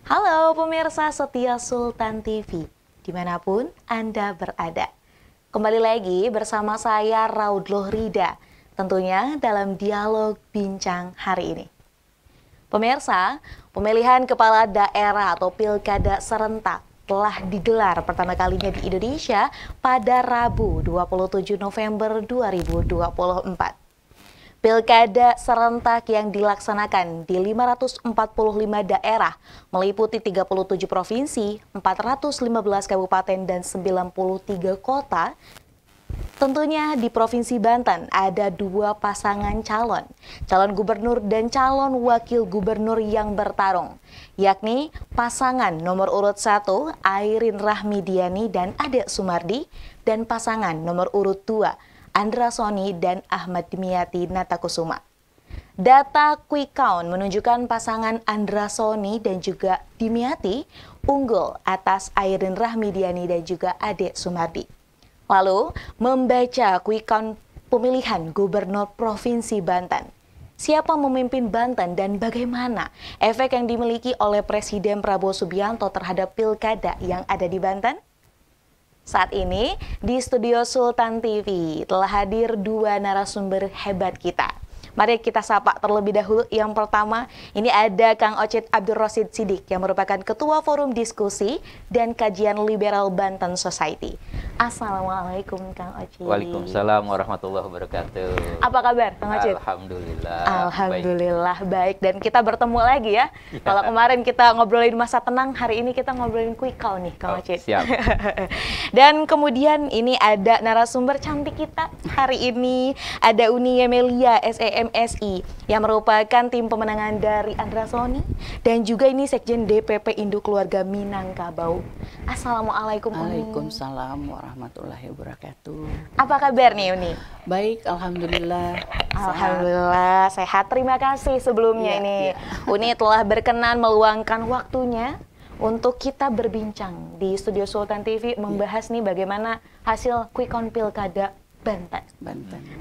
Halo pemirsa setia Sultan TV, dimanapun Anda berada. Kembali lagi bersama saya Raudloh Rida, tentunya dalam dialog bincang hari ini. Pemirsa, pemilihan kepala daerah atau pilkada serentak telah digelar pertama kalinya di Indonesia pada Rabu 27 November 2024. Pilkada serentak yang dilaksanakan di 545 daerah, meliputi 37 provinsi, 415 kabupaten, dan 93 kota. Tentunya di Provinsi Banten ada dua pasangan calon gubernur dan calon wakil gubernur yang bertarung, yakni pasangan nomor urut 1 Airin Rahmidiani dan Ade Sumardi, dan pasangan nomor urut 2 Andra Soni dan Ahmad Dimyati Natakusuma. Data quick count menunjukkan pasangan Andra Soni dan juga Dimyati unggul atas Airin Rahmidiani dan juga Ade Sumardi. Lalu, membaca quick count pemilihan gubernur Provinsi Banten. Siapa memimpin Banten dan bagaimana efek yang dimiliki oleh Presiden Prabowo Subianto terhadap pilkada yang ada di Banten? Saat ini di studio Sultan TV telah hadir dua narasumber hebat kita. Mari kita sapa terlebih dahulu. Yang pertama, ini ada Kang Ocit Abdul Rosid Sidik yang merupakan Ketua Forum Diskusi dan Kajian Liberal Banten Society. Assalamualaikum Kang Ocit. Waalaikumsalam warahmatullahi wabarakatuh. Apa kabar Kang Ocit? Alhamdulillah. Alhamdulillah baik. Dan kita bertemu lagi ya. Kalau kemarin kita ngobrolin masa tenang, hari ini kita ngobrolin quick count nih Kang Ocit. Siap. Dan kemudian ini ada narasumber cantik kita hari ini, ada Uni Yemelia SEMSI yang merupakan tim pemenangan dari Andra Soni, dan juga ini Sekjen DPP Induk Keluarga Minangkabau. Assalamualaikum Uni. Waalaikumsalam warahmatullahi wabarakatuh. Apa kabar nih Uni? Baik, alhamdulillah. Alhamdulillah sehat. Terima kasih sebelumnya ini. Uni telah berkenan meluangkan waktunya untuk kita berbincang di studio Sultan TV membahas nih bagaimana hasil quick count pilkada Banten.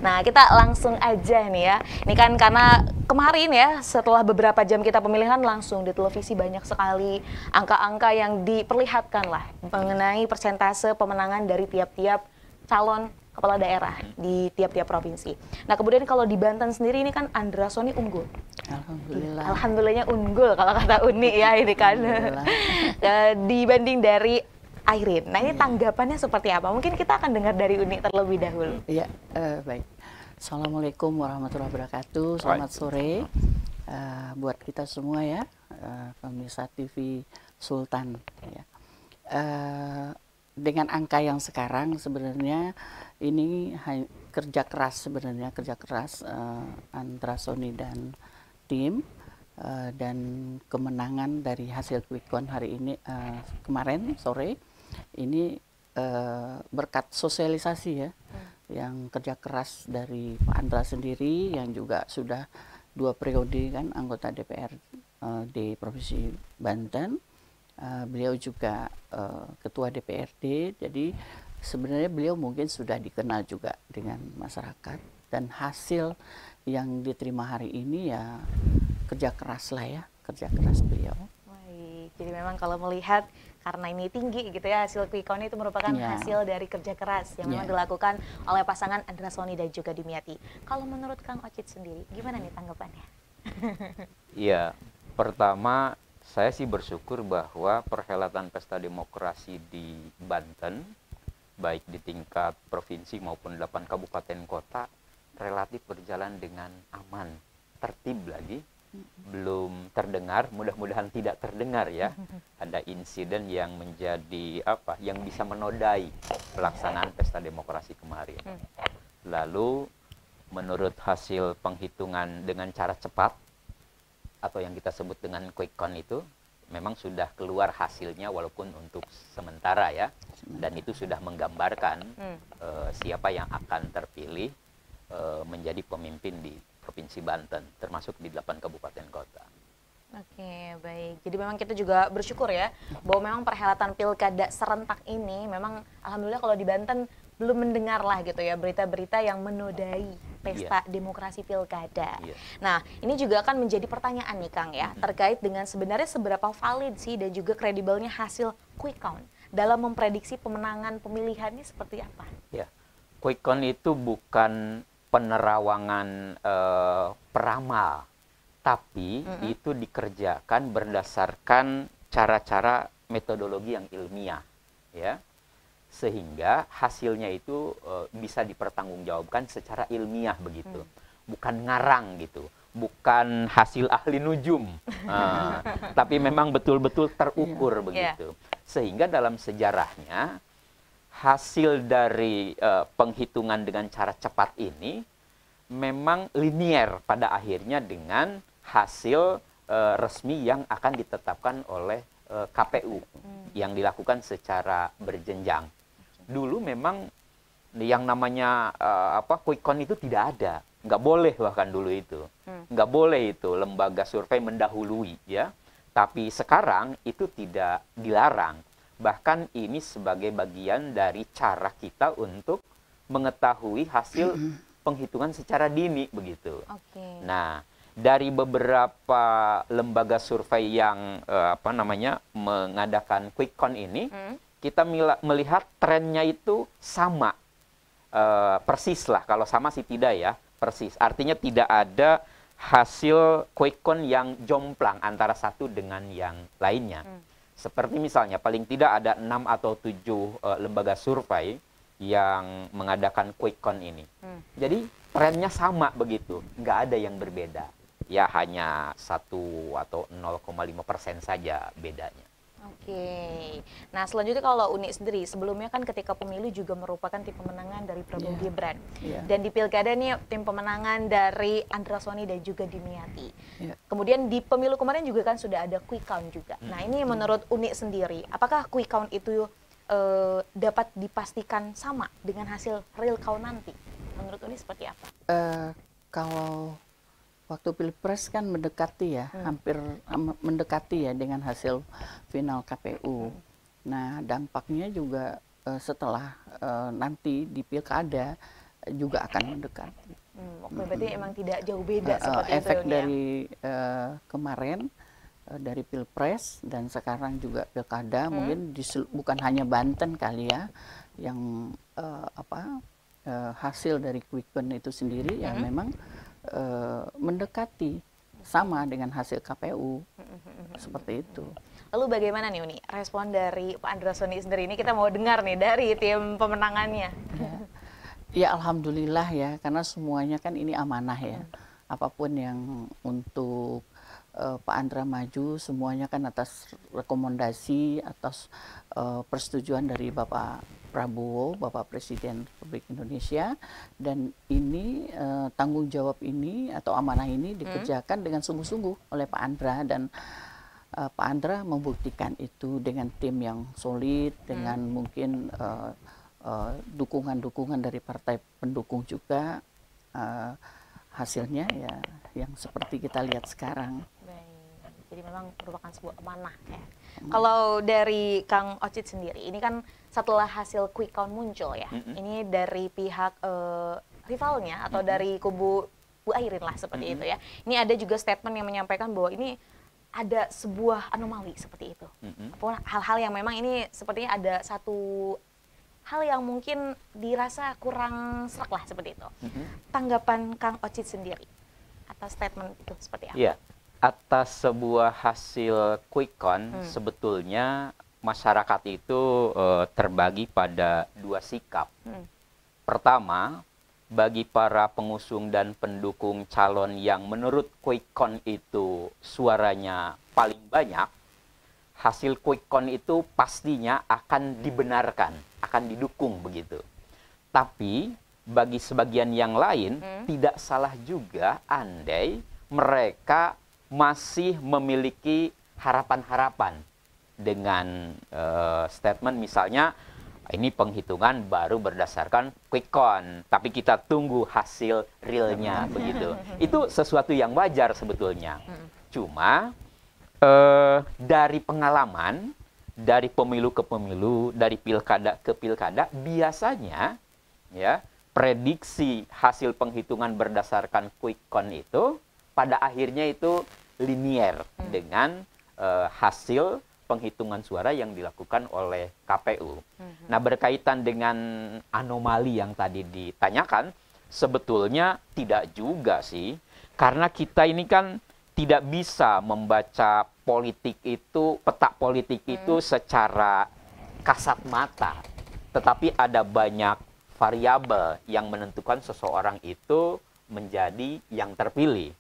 Nah, kita langsung aja nih ya. Ini kan karena kemarin ya, setelah beberapa jam kita pemilihan, langsung di televisi banyak sekali angka-angka yang diperlihatkan lah mengenai persentase pemenangan dari tiap-tiap calon kepala daerah di tiap-tiap provinsi. Nah, kemudian kalau di Banten sendiri ini kan Andra Soni unggul. Alhamdulillah. Alhamdulillahnya unggul kalau kata Uni ya ini kan. Dibanding dari Airin. Nah, ini tanggapannya seperti apa? Mungkin kita akan dengar dari Uni terlebih dahulu. Iya, baik. Assalamualaikum warahmatullahi wabarakatuh. Selamat sore buat kita semua ya, pemirsa TV Sultan. Ya. Dengan angka yang sekarang sebenarnya ini kerja keras Andra Soni dan tim. Dan kemenangan dari hasil quick count hari ini kemarin sore ini berkat sosialisasi ya, yang kerja keras dari Pak Andra sendiri yang juga sudah 2 periode kan anggota DPR di Provinsi Banten. Beliau juga ketua DPRD, jadi sebenarnya beliau mungkin sudah dikenal juga dengan masyarakat, dan hasil yang diterima hari ini ya kerja keras beliau. Baik, jadi memang kalau melihat karena ini tinggi gitu ya, hasil quick count itu merupakan hasil dari kerja keras yang memang dilakukan oleh pasangan Andra Soni dan juga Dimyati. Kalau menurut Kang Ocit sendiri, gimana nih tanggapannya? Iya, pertama saya sih bersyukur bahwa perhelatan pesta demokrasi di Banten, baik di tingkat provinsi maupun 8 kabupaten kota, relatif berjalan dengan aman, tertib lagi. Belum terdengar, mudah-mudahan tidak terdengar ya, ada insiden yang menjadi yang bisa menodai pelaksanaan pesta demokrasi kemarin. Lalu menurut hasil penghitungan dengan cara cepat atau yang kita sebut dengan quick count itu, memang sudah keluar hasilnya walaupun untuk sementara ya, dan itu sudah menggambarkan siapa yang akan terpilih menjadi pemimpin di Provinsi Banten, termasuk di 8 kabupaten kota. Oke, baik. Jadi memang kita juga bersyukur ya, bahwa memang perhelatan pilkada serentak ini memang alhamdulillah kalau di Banten belum mendengar lah gitu ya berita-berita yang menodai pesta demokrasi pilkada. Iya. Nah, ini juga akan menjadi pertanyaan nih Kang ya, terkait dengan sebenarnya seberapa valid sih dan juga kredibelnya hasil quick count dalam memprediksi pemenangan pemilihan ini seperti apa? Ya, quick count itu bukan penerawangan peramal, tapi itu dikerjakan berdasarkan cara-cara metodologi yang ilmiah, ya. Sehingga hasilnya itu bisa dipertanggungjawabkan secara ilmiah begitu, bukan ngarang gitu, bukan hasil ahli nujum, tapi memang betul-betul terukur begitu. Sehingga dalam sejarahnya hasil dari penghitungan dengan cara cepat ini memang linier pada akhirnya dengan hasil resmi yang akan ditetapkan oleh KPU yang dilakukan secara berjenjang. Dulu memang yang namanya quick count itu tidak ada, nggak boleh bahkan dulu itu, nggak boleh itu lembaga survei mendahului ya. Tapi sekarang itu tidak dilarang, bahkan ini sebagai bagian dari cara kita untuk mengetahui hasil penghitungan secara dini begitu. Nah, dari beberapa lembaga survei yang mengadakan quick count ini, kita melihat trennya itu sama, persis lah. Kalau sama sih tidak ya, persis. Artinya tidak ada hasil quick count yang jomplang antara satu dengan yang lainnya. Seperti misalnya paling tidak ada 6 atau 7 lembaga survei yang mengadakan quick count ini. Jadi trennya sama begitu, nggak ada yang berbeda. Ya hanya 1 atau 0,5% saja bedanya. Nah selanjutnya kalau Uni sendiri, sebelumnya kan ketika pemilu juga merupakan tim pemenangan dari Prabowo Gibran. Dan di pilkada nih tim pemenangan dari Andra Soni dan juga Dimyati. Kemudian di pemilu kemarin juga kan sudah ada quick count juga. Nah ini menurut Uni sendiri, apakah quick count itu dapat dipastikan sama dengan hasil real count nanti? Menurut Uni seperti apa? Kalau waktu pilpres kan mendekati ya, hampir mendekati ya dengan hasil final KPU. Nah dampaknya juga setelah nanti di pilkada juga akan mendekati. Berarti emang tidak jauh beda seperti efek itu dari kemarin dari pilpres dan sekarang juga pilkada mungkin bukan hanya Banten kali ya yang hasil dari quick count itu sendiri ya memang mendekati sama dengan hasil KPU seperti itu. Lalu bagaimana nih Uni respon dari Pak Andra Soni sendiri? Ini kita mau dengar nih dari tim pemenangannya. Ya alhamdulillah ya, karena semuanya kan ini amanah ya. Apapun yang untuk Pak Andra maju semuanya kan atas rekomendasi, atas persetujuan dari Bapak Prabowo, Bapak Presiden Republik Indonesia, dan ini tanggung jawab ini atau amanah ini dikerjakan dengan sungguh-sungguh oleh Pak Andra, dan Pak Andra membuktikan itu dengan tim yang solid, dengan mungkin dukungan-dukungan dari partai pendukung juga, hasilnya ya yang seperti kita lihat sekarang. Jadi memang merupakan sebuah amanah ya. Kalau dari Kang Ocit sendiri, ini kan setelah hasil quick count muncul ya, ini dari pihak rivalnya atau dari kubu Bu Airin lah seperti itu ya. Ini ada juga statement yang menyampaikan bahwa ini ada sebuah anomali seperti itu. Hal-hal yang memang ini sepertinya ada satu hal yang mungkin dirasa kurang serak lah seperti itu. Tanggapan Kang Ocit sendiri atas statement itu seperti apa? Iya. Atas sebuah hasil quick count, sebetulnya masyarakat itu terbagi pada 2 sikap. Pertama, bagi para pengusung dan pendukung calon yang menurut quick count itu suaranya paling banyak, hasil quick count itu pastinya akan dibenarkan, akan didukung begitu. Tapi bagi sebagian yang lain, tidak salah juga andai mereka masih memiliki harapan-harapan dengan statement misalnya ini penghitungan baru berdasarkan quick count, tapi kita tunggu hasil realnya begitu. Itu sesuatu yang wajar sebetulnya. Cuma dari pengalaman, dari pemilu ke pemilu, dari pilkada ke pilkada, biasanya ya prediksi hasil penghitungan berdasarkan quick count itu pada akhirnya itu linier dengan hasil penghitungan suara yang dilakukan oleh KPU. Nah, berkaitan dengan anomali yang tadi ditanyakan, sebetulnya tidak juga sih, karena kita ini kan tidak bisa membaca politik itu, peta politik itu secara kasat mata, tetapi ada banyak variabel yang menentukan seseorang itu menjadi yang terpilih.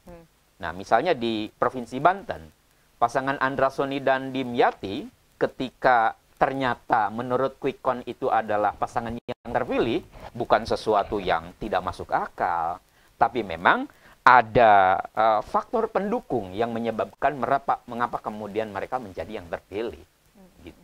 Nah, misalnya di Provinsi Banten, pasangan Andra Soni dan Dimyati ketika ternyata menurut quick count itu adalah pasangan yang terpilih, bukan sesuatu yang tidak masuk akal, tapi memang ada faktor pendukung yang menyebabkan mengapa kemudian mereka menjadi yang terpilih. Gitu.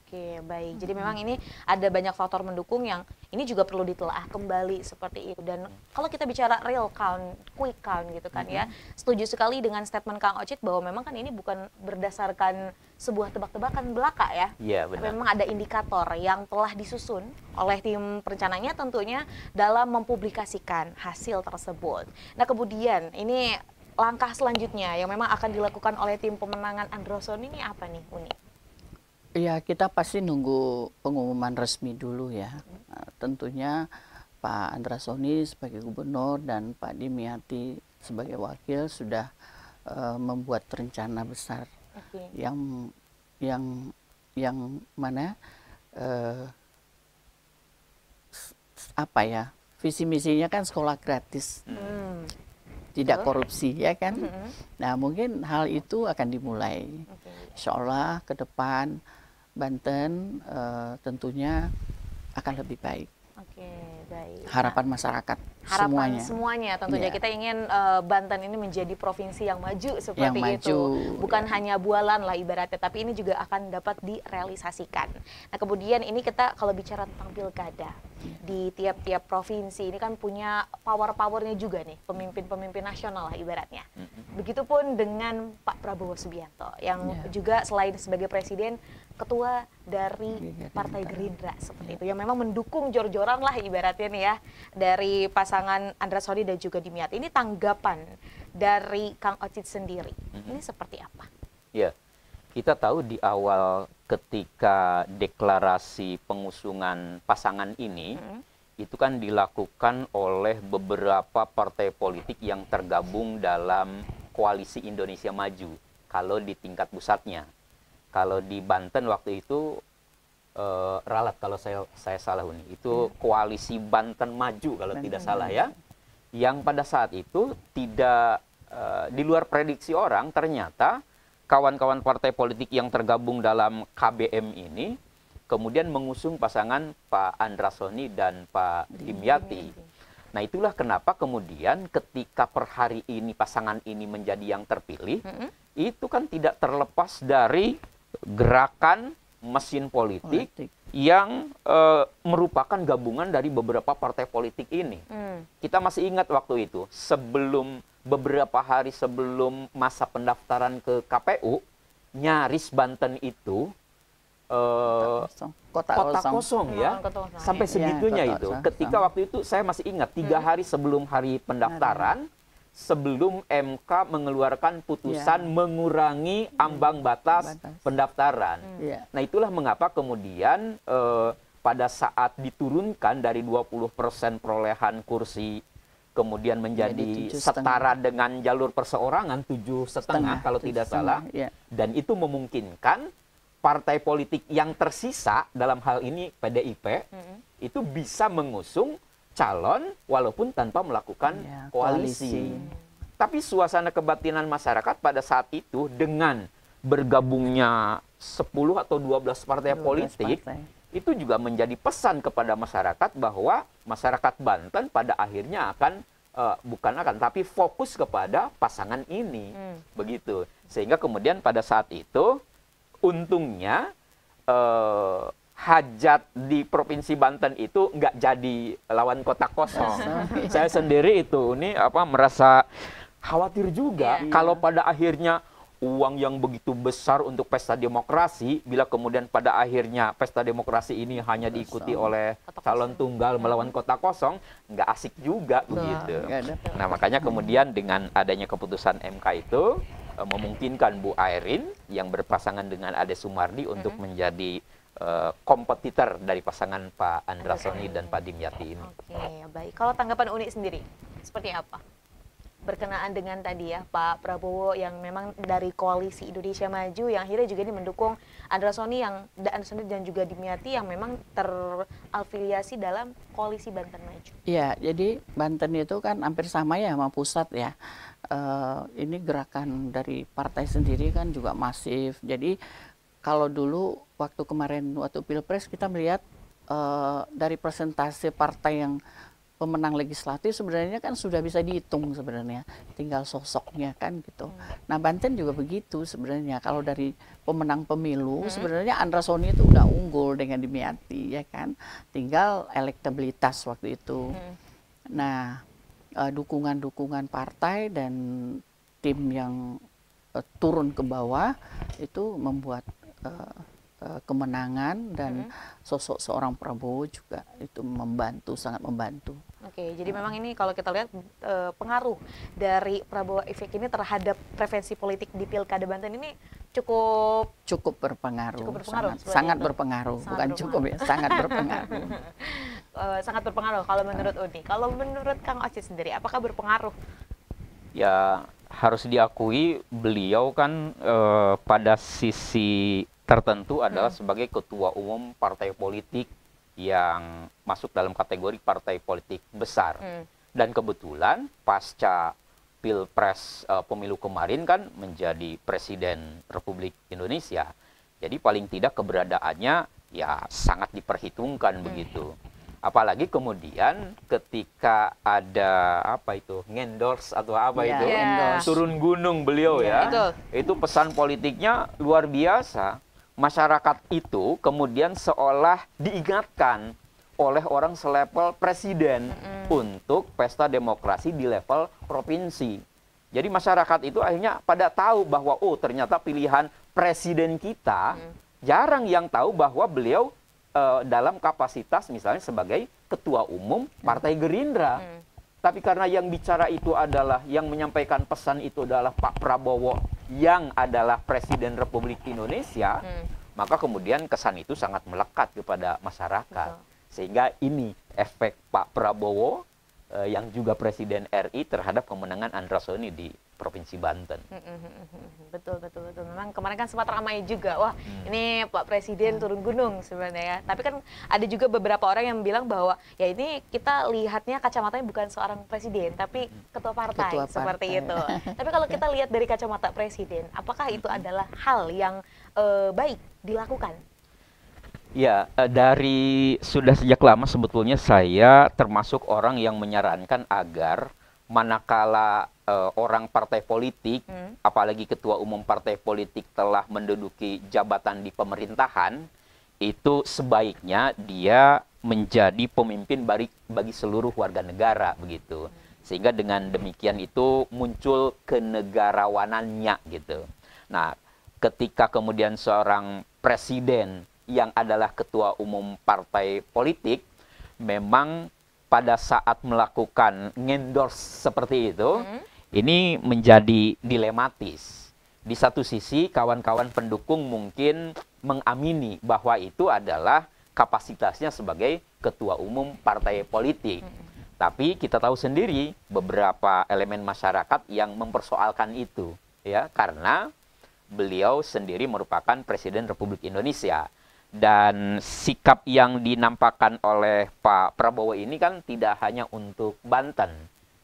Oke, baik. Jadi memang ini ada banyak faktor mendukung yang ini juga perlu ditelaah kembali seperti itu. Dan kalau kita bicara real count, quick count gitu kan ya, setuju sekali dengan statement Kang Ocit bahwa memang kan ini bukan berdasarkan sebuah tebak-tebakan belaka ya. Iya, benar. Tapi memang ada indikator yang telah disusun oleh tim perencananya tentunya dalam mempublikasikan hasil tersebut. Nah, kemudian ini langkah selanjutnya yang memang akan dilakukan oleh tim pemenangan Andra Soni ini apa nih, Uni? Ya, kita pasti nunggu pengumuman resmi dulu ya. Tentunya Pak Andra Soni sebagai gubernur dan Pak Dimyati sebagai wakil sudah membuat rencana besar yang mana apa ya, visi misinya kan sekolah gratis, tidak korupsi ya kan. Nah, mungkin hal itu akan dimulai. Insya Allah ke depan Banten tentunya akan lebih baik. Oke, baik. Harapan masyarakat semuanya tentunya kita ingin Banten ini menjadi provinsi yang maju seperti yang itu. maju, Bukan hanya bualan lah ibaratnya, tapi ini juga akan dapat direalisasikan. Nah, kemudian ini kita kalau bicara tentang pilkada di tiap-tiap provinsi ini kan punya power-powernya juga nih, pemimpin-pemimpin nasional lah ibaratnya. Begitupun dengan Pak Prabowo Subianto yang juga selain sebagai presiden, ketua dari Partai Gerindra seperti itu, yang memang mendukung jor-joran lah ibaratnya nih ya dari pasangan Andra Soni dan juga Dimyati. Ini tanggapan dari Kang Ocit sendiri, ini seperti apa? Ya, kita tahu di awal ketika deklarasi pengusungan pasangan ini, itu kan dilakukan oleh beberapa partai politik yang tergabung dalam Koalisi Indonesia Maju, kalau di tingkat pusatnya. Kalau di Banten waktu itu ralat kalau saya salah Uni, itu Koalisi Banten Maju kalau tidak salah ya, yang pada saat itu tidak di luar prediksi orang, ternyata kawan-kawan partai politik yang tergabung dalam KBM ini kemudian mengusung pasangan Pak Andra Soni dan Pak Dimyati. Nah, itulah kenapa kemudian ketika per hari ini pasangan ini menjadi yang terpilih, itu kan tidak terlepas dari gerakan mesin politik yang merupakan gabungan dari beberapa partai politik ini. Kita masih ingat waktu itu, beberapa hari sebelum masa pendaftaran ke KPU, nyaris Banten itu kota kosong ya, sampai segitunya itu. Ketika waktu itu saya masih ingat, 3 hari sebelum hari pendaftaran, sebelum MK mengeluarkan putusan mengurangi ambang batas pendaftaran. Nah, itulah mengapa kemudian pada saat diturunkan dari 20% perolehan kursi kemudian menjadi setara dengan jalur perseorangan 7,5 kalau tidak salah, dan itu memungkinkan partai politik yang tersisa dalam hal ini PDIP itu bisa mengusung calon walaupun tanpa melakukan koalisi. Tapi suasana kebatinan masyarakat pada saat itu dengan bergabungnya 10 atau 12 partai politik itu juga menjadi pesan kepada masyarakat bahwa masyarakat Banten pada akhirnya akan tapi fokus kepada pasangan ini. Begitu. Sehingga kemudian pada saat itu untungnya hajat di Provinsi Banten itu nggak jadi lawan kota kosong. Saya sendiri itu merasa khawatir juga kalau pada akhirnya uang yang begitu besar untuk pesta demokrasi, bila kemudian pada akhirnya pesta demokrasi ini hanya diikuti oleh calon tunggal melawan kota kosong, nggak asik juga begitu. Nah, makanya kemudian dengan adanya keputusan MK itu memungkinkan Bu Airin yang berpasangan dengan Ade Sumardi untuk menjadi kompetitor dari pasangan Pak Andra Soni dan Pak Dimyati ini. Oke, baik. Kalau tanggapan Uni sendiri, seperti apa? Berkenaan dengan tadi ya Pak Prabowo yang memang dari koalisi Indonesia Maju yang akhirnya juga ini mendukung Andra Soni dan juga Dimyati yang memang terafiliasi dalam koalisi Banten Maju. Iya, jadi Banten itu kan hampir sama ya sama pusat ya. Ini gerakan dari partai sendiri kan juga masif. Jadi kalau dulu waktu kemarin waktu Pilpres kita melihat dari presentasi partai yang pemenang legislatif sebenarnya kan sudah bisa dihitung sebenarnya, tinggal sosoknya kan gitu. Nah Banten juga begitu sebenarnya, kalau dari pemenang pemilu sebenarnya Andra Soni itu udah unggul dengan Dimyati ya kan, tinggal elektabilitas waktu itu. Nah dukungan-dukungan partai dan tim yang turun ke bawah itu membuat kemenangan dan sosok seorang Prabowo juga itu membantu, sangat membantu. Oke, jadi memang ini kalau kita lihat pengaruh dari Prabowo efek ini terhadap preferensi politik di Pilkada Banten ini cukup berpengaruh, berpengaruh, sangat berpengaruh, sangat bukan cukup ya, sangat berpengaruh. Sangat berpengaruh kalau menurut Uni. Kalau menurut Kang Oce sendiri, apakah berpengaruh? Ya, harus diakui beliau kan pada sisi tertentu adalah sebagai ketua umum partai politik yang masuk dalam kategori partai politik besar. Dan kebetulan pasca Pilpres pemilu kemarin kan menjadi Presiden Republik Indonesia. Jadi paling tidak keberadaannya ya sangat diperhitungkan begitu. Apalagi kemudian ketika ada apa itu ngendorse atau apa itu turun gunung beliau ya, itu pesan politiknya luar biasa. Masyarakat itu kemudian seolah diingatkan oleh orang selevel presiden untuk pesta demokrasi di level provinsi. Jadi masyarakat itu akhirnya pada tahu bahwa oh ternyata pilihan presiden kita jarang yang tahu bahwa beliau dalam kapasitas misalnya sebagai ketua umum Partai Gerindra. Tapi karena yang bicara itu adalah, yang menyampaikan pesan itu adalah Pak Prabowo yang adalah Presiden Republik Indonesia, maka kemudian kesan itu sangat melekat kepada masyarakat. Sehingga ini efek Pak Prabowo yang juga Presiden RI terhadap kemenangan Andra Soni di Provinsi Banten. Betul. Memang kemarin kan sempat ramai juga. Wah, ini Pak Presiden turun gunung sebenarnya ya. Tapi kan ada juga beberapa orang yang bilang bahwa ya ini kita lihatnya kacamatanya bukan seorang presiden, tapi ketua partai. Seperti itu. Tapi kalau kita lihat dari kacamata presiden, apakah itu adalah hal yang baik dilakukan? Ya, dari sudah sejak lama sebetulnya saya termasuk orang yang menyarankan agar manakala orang partai politik, apalagi ketua umum partai politik telah menduduki jabatan di pemerintahan, itu sebaiknya dia menjadi pemimpin bagi seluruh warga negara begitu. Sehingga dengan demikian itu muncul kenegarawanannya gitu. Nah, ketika kemudian seorang presiden yang adalah ketua umum partai politik memang pada saat melakukan ngendorse seperti itu, ini menjadi dilematis. Di satu sisi kawan-kawan pendukung mungkin mengamini bahwa itu adalah kapasitasnya sebagai ketua umum partai politik. Tapi kita tahu sendiri beberapa elemen masyarakat yang mempersoalkan itu, ya, karena beliau sendiri merupakan Presiden Republik Indonesia. Dan sikap yang dinampakkan oleh Pak Prabowo ini kan tidak hanya untuk Banten,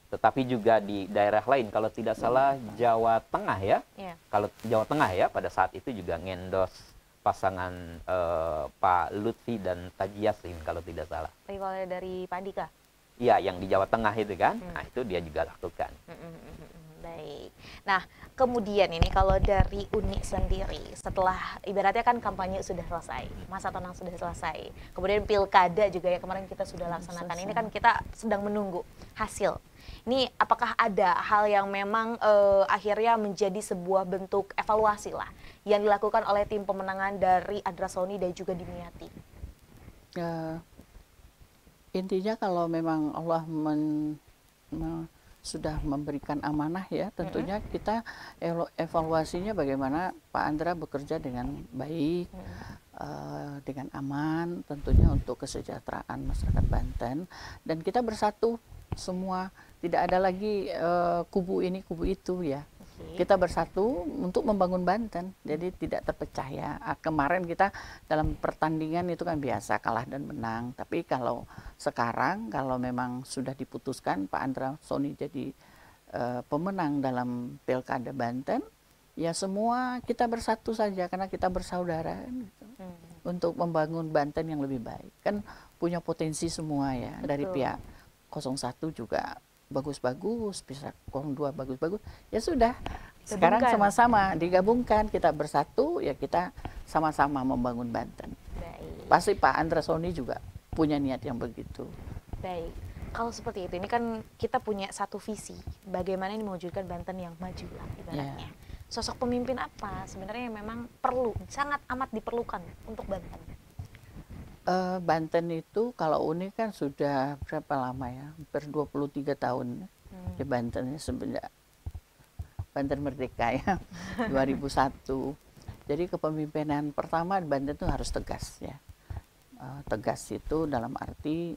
tetapi juga di daerah lain. Kalau tidak salah Jawa Tengah ya. Kalau Jawa Tengah ya pada saat itu juga ngendos pasangan Pak Lutfi dan Taji Yassin kalau tidak salah. Rivalnya dari Pak Andika? Iya, yang di Jawa Tengah itu kan. Nah itu dia juga lakukan. Baik. Nah, kemudian ini kalau dari Uni sendiri, setelah ibaratnya kan kampanye sudah selesai, masa tenang sudah selesai, kemudian pilkada juga ya kemarin kita sudah laksanakan, ini kan kita sedang menunggu hasil. Ini apakah ada hal yang memang akhirnya menjadi sebuah bentuk evaluasi lah yang dilakukan oleh tim pemenangan dari Adrasoni dan juga Dimyati? Intinya kalau memang Allah sudah memberikan amanah ya, tentunya kita evaluasinya bagaimana Pak Andra bekerja dengan baik, dengan aman, tentunya untuk kesejahteraan masyarakat Banten, dan kita bersatu semua, tidak ada lagi kubu ini kubu itu ya. Kita bersatu untuk membangun Banten, jadi tidak terpecah ya. Kemarin kita dalam pertandingan itu kan biasa kalah dan menang, tapi kalau sekarang kalau memang sudah diputuskan Pak Adrasoni jadi pemenang dalam Pilkada Banten, ya semua kita bersatu saja karena kita bersaudara gitu, untuk membangun Banten yang lebih baik. Kan punya potensi semua ya. Betul. Dari pihak 01 juga bagus-bagus, bisa 02 bagus-bagus, ya sudah. Sekarang sama-sama digabungkan, kita bersatu, ya kita sama-sama membangun Banten. Baik. Pasti Pak Adrasoni juga punya niat yang begitu. Baik. Kalau seperti itu, ini kan kita punya satu visi, bagaimana ini mewujudkan Banten yang maju lah ibaratnya. Sosok pemimpin apa sebenarnya yang memang perlu, sangat amat diperlukan untuk Banten? Banten itu kalau Uni kan sudah berapa lama ya, hampir 23 tahun di Banten sebenarnya Banten merdeka ya, 2001. Jadi kepemimpinan pertama di Banten itu harus tegas ya. Tegas itu dalam arti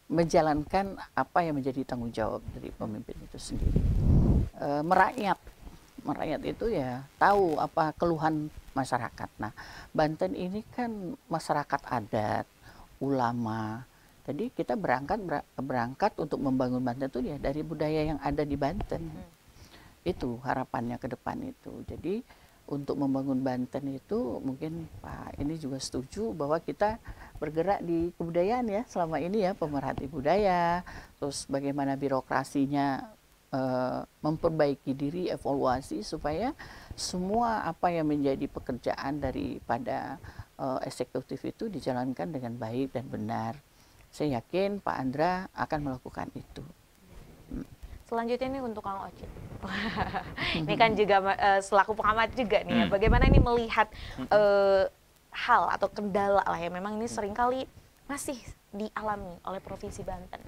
menjalankan apa yang menjadi tanggung jawab dari pemimpin itu sendiri. Merakyat itu ya tahu apa keluhan masyarakat. Nah, Banten ini kan masyarakat adat, ulama. Jadi kita berangkat untuk membangun Banten itu ya dari budaya yang ada di Banten. Itu harapannya ke depan itu. Jadi untuk membangun Banten itu mungkin Pak ini juga setuju bahwa kita bergerak di kebudayaan ya selama ini ya, pemerhati budaya, terus bagaimana birokrasinya memperbaiki diri, evaluasi supaya semua apa yang menjadi pekerjaan daripada eksekutif itu dijalankan dengan baik dan benar. Saya yakin Pak Andra akan melakukan itu. Selanjutnya ini untuk Kang Ocit. Ini kan juga selaku pengamat juga nih ya, bagaimana ini melihat hal atau kendala lah ya, memang ini seringkali masih dialami oleh Provinsi Banten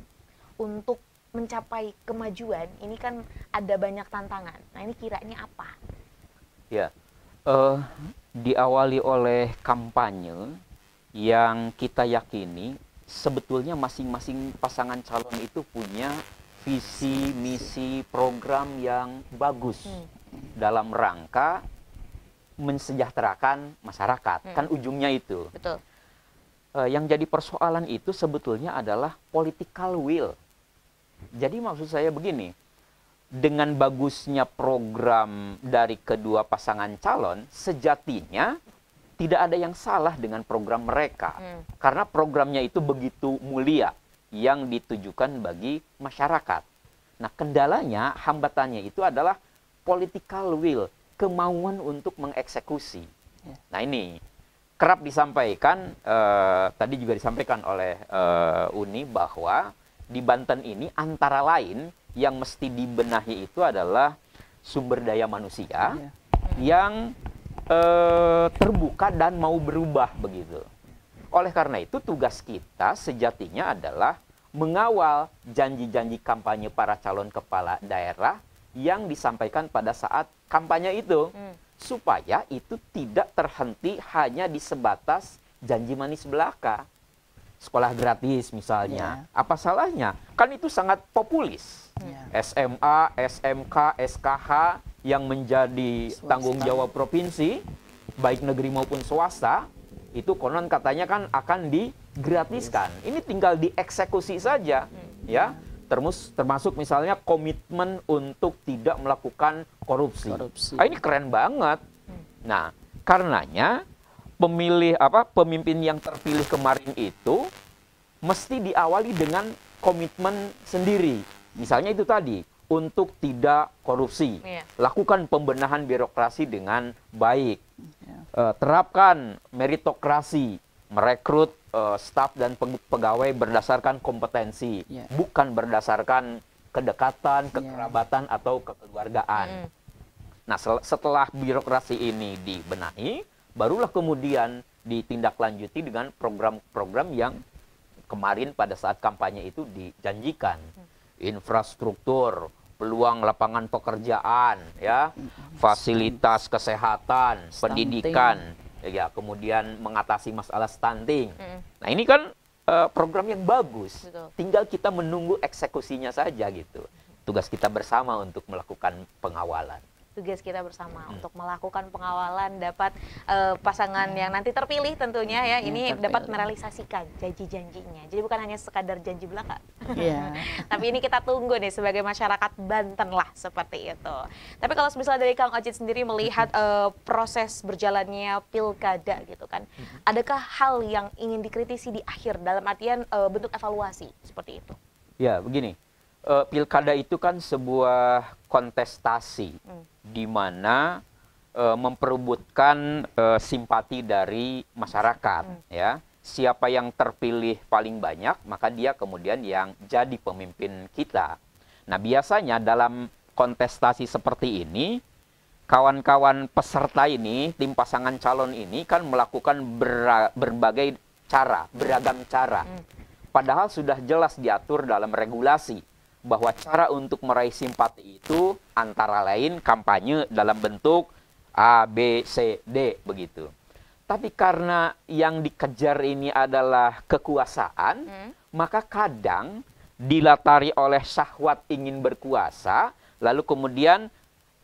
untuk mencapai kemajuan. Ini kan ada banyak tantangan. Nah ini kiranya apa? Ya, diawali oleh kampanye yang kita yakini sebetulnya masing-masing pasangan calon itu punya visi, misi, program yang bagus dalam rangka mensejahterakan masyarakat. Kan ujungnya itu. Betul. Yang jadi persoalan itu sebetulnya adalah political will. Jadi maksud saya begini, dengan bagusnya program dari kedua pasangan calon, sejatinya tidak ada yang salah dengan program mereka. Karena programnya itu begitu mulia, yang ditujukan bagi masyarakat. Nah, kendalanya, hambatannya itu adalah political will, kemauan untuk mengeksekusi. Nah, ini kerap disampaikan, tadi juga disampaikan oleh Uni, bahwa di Banten ini antara lain yang mesti dibenahi itu adalah sumber daya manusia yang terbuka dan mau berubah begitu. Oleh karena itu tugas kita sejatinya adalah mengawal janji-janji kampanye para calon kepala daerah yang disampaikan pada saat kampanye itu, supaya itu tidak terhenti hanya di sebatas janji manis belaka. Sekolah gratis misalnya, apa salahnya? Kan itu sangat populis. SMA, SMK, SKH yang menjadi tanggung jawab provinsi, baik negeri maupun swasta, itu konon katanya kan akan digratiskan. Ini tinggal dieksekusi saja, ya. Termasuk misalnya komitmen untuk tidak melakukan korupsi. Ah, ini keren banget. Nah, karenanya pemimpin yang terpilih kemarin itu mesti diawali dengan komitmen sendiri. Misalnya itu tadi, untuk tidak korupsi, Iya. lakukan pembenahan birokrasi dengan baik, Ya. terapkan meritokrasi, merekrut staf dan pegawai berdasarkan kompetensi, Ya. bukan berdasarkan kedekatan, kekerabatan, atau kekeluargaan. Nah, setelah birokrasi ini dibenahi, barulah kemudian ditindaklanjuti dengan program-program yang kemarin pada saat kampanye itu dijanjikan. Infrastruktur, peluang lapangan pekerjaan, ya, fasilitas kesehatan, Stunting. pendidikan, ya, kemudian mengatasi masalah stunting. Nah, ini kan program yang bagus. Betul. Tinggal kita menunggu eksekusinya saja gitu. Tugas kita bersama untuk melakukan pengawalan. Tugas kita bersama untuk melakukan pengawalan, dapat pasangan yang nanti terpilih tentunya ya, ini terpilih. dapat merealisasikan janji-janjinya. Jadi bukan hanya sekadar janji belaka. Iya. Tapi ini kita tunggu nih sebagai masyarakat Banten lah, seperti itu. Tapi kalau misalnya dari Kang Ocit sendiri melihat proses berjalannya pilkada gitu kan, adakah hal yang ingin dikritisi di akhir dalam artian bentuk evaluasi seperti itu? Ya, begini. Pilkada itu kan sebuah kontestasi di mana memperebutkan simpati dari masyarakat, ya. Siapa yang terpilih paling banyak, maka dia kemudian yang jadi pemimpin kita. Nah, biasanya dalam kontestasi seperti ini, kawan-kawan peserta ini, tim pasangan calon ini kan melakukan berbagai cara, beragam cara. Padahal sudah jelas diatur dalam regulasi bahwa cara untuk meraih simpati itu antara lain kampanye dalam bentuk A, B, C, D, begitu. Tapi karena yang dikejar ini adalah kekuasaan, maka kadang dilatari oleh syahwat ingin berkuasa, lalu kemudian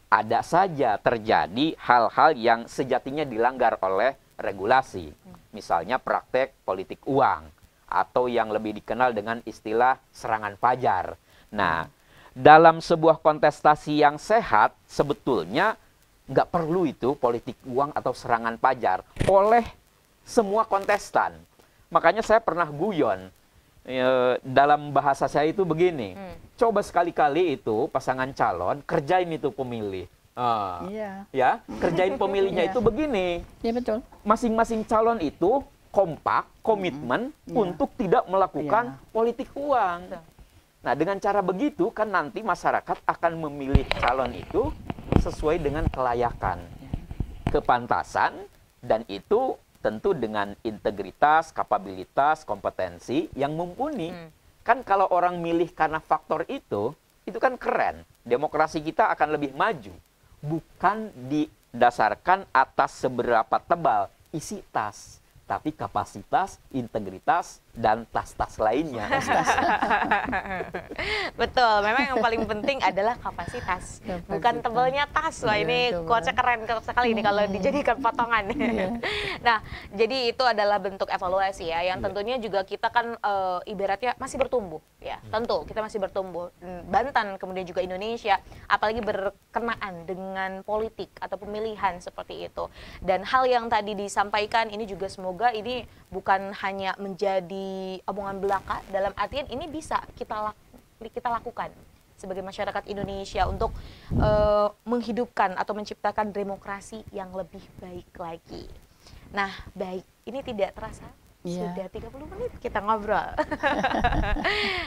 ada saja terjadi hal-hal yang sejatinya dilanggar oleh regulasi. Misalnya praktek politik uang, atau yang lebih dikenal dengan istilah serangan fajar. Nah, dalam sebuah kontestasi yang sehat, sebetulnya nggak perlu itu politik uang atau serangan fajar oleh semua kontestan. Makanya saya pernah guyon, dalam bahasa saya itu begini, coba sekali-kali itu pasangan calon, kerjain itu pemilih. Iya. Ya, kerjain pemilihnya Iya. itu begini, Iya betul. masing-masing calon itu kompak, komitmen untuk tidak melakukan politik uang. Nah, dengan cara begitu kan nanti masyarakat akan memilih calon itu sesuai dengan kelayakan, kepantasan, dan itu tentu dengan integritas, kapabilitas, kompetensi yang mumpuni. Kan kalau orang milih karena faktor itu kan keren. Demokrasi kita akan lebih maju. Bukan didasarkan atas seberapa tebal isi tas, tapi kapasitas, integritas, dan tas-tas lainnya. Betul, memang yang paling penting adalah kapasitas, bukan tebalnya tas. Wah, ini quotes-nya keren sekali ini kalau dijadikan potongan. Nah, jadi itu adalah bentuk evaluasi ya, yang tentunya juga kita kan ibaratnya masih bertumbuh ya. Tentu kita masih bertumbuh. Banten kemudian juga Indonesia, apalagi berkenaan dengan politik atau pemilihan seperti itu. Dan hal yang tadi disampaikan ini juga semoga ini bukan hanya menjadi omongan belaka, dalam artian ini bisa kita lakukan sebagai masyarakat Indonesia untuk menghidupkan atau menciptakan demokrasi yang lebih baik lagi. Nah, baik, ini tidak terasa sudah 30 menit kita ngobrol.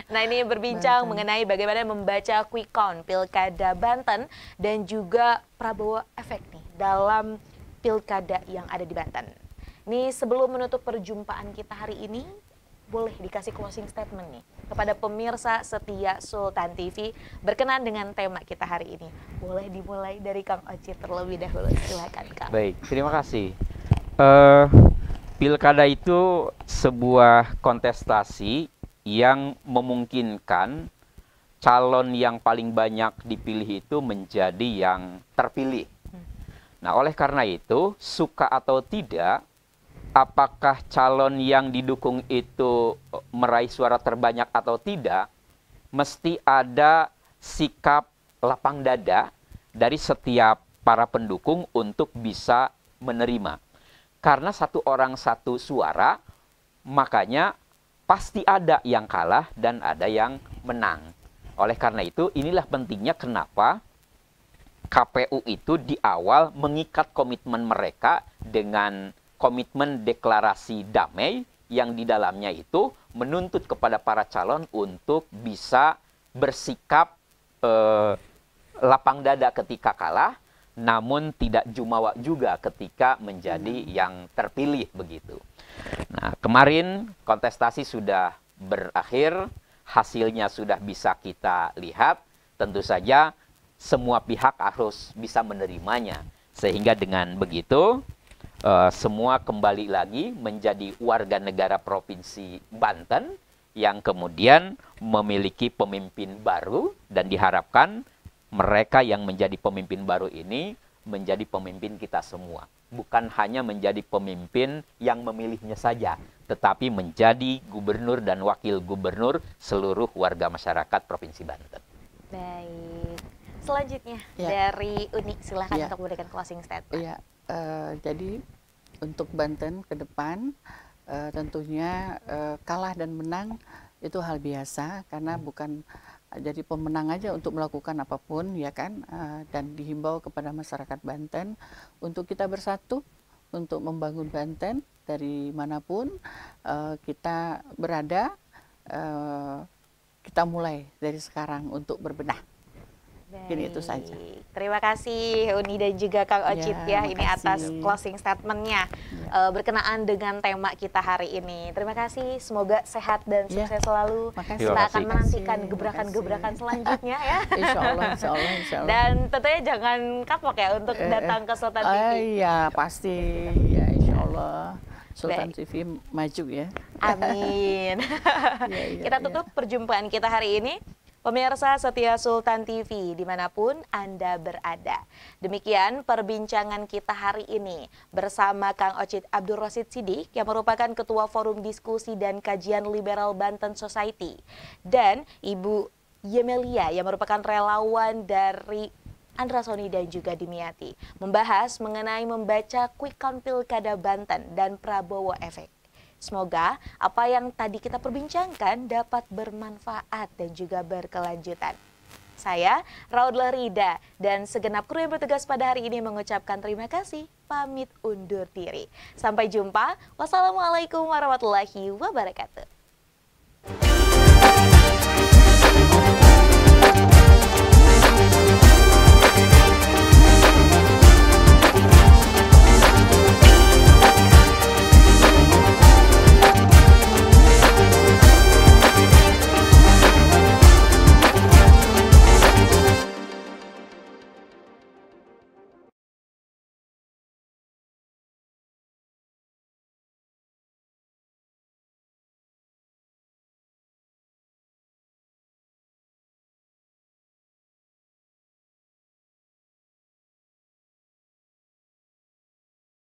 Nah, ini berbincang mengenai bagaimana membaca quick count Pilkada Banten dan juga Prabowo efek nih dalam pilkada yang ada di Banten. Ini sebelum menutup perjumpaan kita hari ini, boleh dikasih closing statement nih kepada pemirsa setia Sultan TV berkenaan dengan tema kita hari ini. Boleh dimulai dari Kang Ocit terlebih dahulu, silakan Kang. Baik, terima kasih. Pilkada itu sebuah kontestasi yang memungkinkan calon yang paling banyak dipilih itu menjadi yang terpilih. Nah, oleh karena itu, suka atau tidak, apakah calon yang didukung itu meraih suara terbanyak atau tidak, mesti ada sikap lapang dada dari setiap para pendukung untuk bisa menerima. Karena satu orang satu suara, makanya pasti ada yang kalah dan ada yang menang. Oleh karena itu, inilah pentingnya kenapa KPU itu di awal mengikat komitmen mereka dengan komitmen deklarasi damai yang di dalamnya itu menuntut kepada para calon untuk bisa bersikap lapang dada ketika kalah, namun tidak jumawa juga ketika menjadi yang terpilih begitu. Nah, kemarin kontestasi sudah berakhir, hasilnya sudah bisa kita lihat, tentu saja semua pihak harus bisa menerimanya. Sehingga dengan begitu, semua kembali lagi menjadi warga negara Provinsi Banten yang kemudian memiliki pemimpin baru, dan diharapkan mereka yang menjadi pemimpin baru ini menjadi pemimpin kita semua. Bukan hanya menjadi pemimpin yang memilihnya saja, tetapi menjadi gubernur dan wakil gubernur seluruh warga masyarakat Provinsi Banten. Baik. Selanjutnya Ya. dari Uni, silahkan Ya. untuk memberikan closing statement. Iya, jadi untuk Banten ke depan tentunya kalah dan menang itu hal biasa, karena bukan jadi pemenang aja untuk melakukan apapun, ya kan, dan dihimbau kepada masyarakat Banten untuk kita bersatu untuk membangun Banten dari manapun kita berada. Kita mulai dari sekarang untuk berbenah. Mungkin itu saja. Terima kasih Uni dan juga Kang Ocit ya, ini makasih. atas closing statementnya berkenaan dengan tema kita hari ini. Terima kasih, semoga sehat dan sukses selalu. Makasih. Kita akan Makasih. menantikan gebrakan-gebrakan selanjutnya ya. Insya Allah, insya Allah, insya Allah. Dan tentunya jangan kapok ya untuk datang ke Sultan TV. Iya, pasti. Ya, insya Allah. Sultan Baik. TV maju ya. Amin. Iya, Kita iya. tutup perjumpaan kita hari ini. Pemirsa setia Sultan TV dimanapun Anda berada. Demikian perbincangan kita hari ini bersama Kang Ocit Abdul Rosid Sidik yang merupakan Ketua Forum Diskusi dan Kajian Liberal Banten Society. Dan Ibu Yemelia yang merupakan relawan dari Andra Soni dan juga Dimyati. Membahas mengenai membaca quick count Pilkada Banten dan Prabowo Efek. Semoga apa yang tadi kita perbincangkan dapat bermanfaat dan juga berkelanjutan. Saya, Raudlah Rida, dan segenap kru yang bertugas pada hari ini mengucapkan terima kasih, pamit undur diri. Sampai jumpa, wassalamualaikum warahmatullahi wabarakatuh.